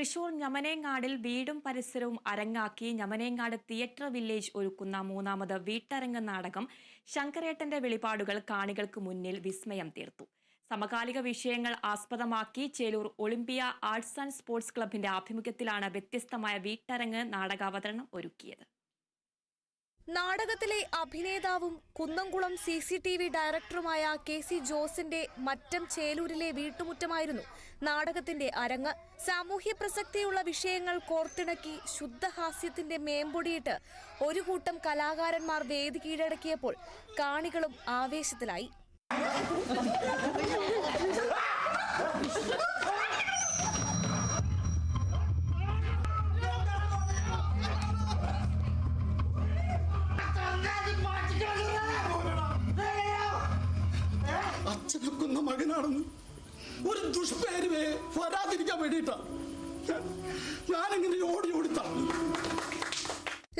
തൃശൂർ ഞമനേങ്ങാടിൽ വീടും പരിസരവും അരങ്ങാക്കി ഞമനേങ്ങാട് theatre village ഒരുക്കുന്ന മൂന്നാമത് വീട്ടരങ്ങ് നാടകം ശങ്കരേട്ടന്റെ വെളിപാടുകൾ കാണികൾക്ക് മുന്നിൽ വിസ്മയം തീർത്തു. സമകാലിക വിഷയങ്ങൾ ആസ്പദമാക്കി Chelur Olympia arts and sports ക്ലബിന്റെ ആഭിമുഖ്യത്തിലാണ് വ്യത്യസ്തമായ വീട്ടരങ്ങ് നാടകാവതരണം ഒരുക്കിയത്. നാടകത്തിലെ അഭിനേതാവും കുന്നംകുളം CCTV ഡയറക്ടറുമായ KC ജോസിന്റെ മറ്റം ചേലൂരിലെ വീട്ടുമുറ്റമായിരുന്നു നാടകത്തിന്റെ അരങ്ങ്. സാമൂഹ്യ പ്രസക്തിയുള്ള വിഷയങ്ങൾ കോർത്തിണക്കി ശുദ്ധഹാസ്യത്തിന്റെ മേമ്പൊടിയിട്ട് ഒരു കൂട്ടം കലാകാരന്മാർ വേദി കീഴടക്കിയപ്പോൾ കാണികളും ആവേശത്തിലായി. അച്ഛനൊക്കുന്ന മകനാണെന്ന് ഒരു ദുഷ്പേര് വരാതിരിക്കാൻ വേണ്ടിയിട്ടാ ഞാനിങ്ങനെ ഓടി ഓടിത്താണ്.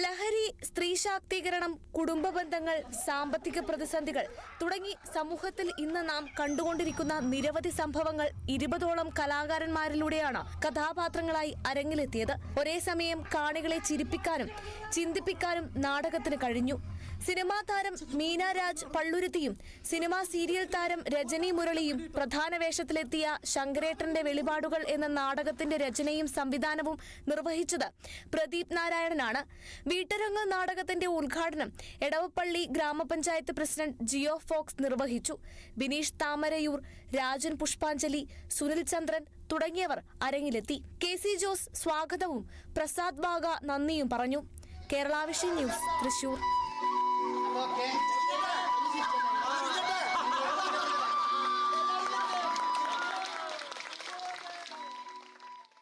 ലഹരി, സ്ത്രീ ശാക്തീകരണം, കുടുംബ ബന്ധങ്ങൾ, സാമ്പത്തിക പ്രതിസന്ധികൾ തുടങ്ങി സമൂഹത്തിൽ ഇന്ന് നാം കണ്ടുകൊണ്ടിരിക്കുന്ന നിരവധി സംഭവങ്ങൾ 20ഓളം കലാകാരന്മാരിലൂടെയാണ് കഥാപാത്രങ്ങളായി അരങ്ങിലെത്തിയത്. ഒരേ സമയം കാണികളെ ചിരിപ്പിക്കാനും ചിന്തിപ്പിക്കാനും നാടകത്തിന് കഴിഞ്ഞു. സിനിമാ താരം മീന രാജ് പള്ളുരുത്തിയും സിനിമാ സീരിയൽ താരം രജനി മുരളിയും പ്രധാന വേഷത്തിലെത്തിയ ശങ്കരേട്ടന്റെ വെളിപാടുകൾ എന്ന നാടകത്തിന്റെ രചനയും സംവിധാനവും നിർവഹിച്ചത് പ്രദീപ് നാരായണനാണ്. വീട്ടരങ്ങ് നാടകത്തിന്റെ ഉദ്ഘാടനം എടവപ്പള്ളി ഗ്രാമപഞ്ചായത്ത് പ്രസിഡന്റ് ജിയോ ഫോക്സ് നിർവഹിച്ചു. ബിനീഷ് താമരയൂർ, രാജൻ പുഷ്പാഞ്ജലി, സുനിൽ ചന്ദ്രൻ തുടങ്ങിയവർ അരങ്ങിലെത്തി. KC ജോസ് സ്വാഗതവും പ്രസാദ് ബാഗ നന്ദിയും പറഞ്ഞു. Kerala vision news, Thrissur. Okay.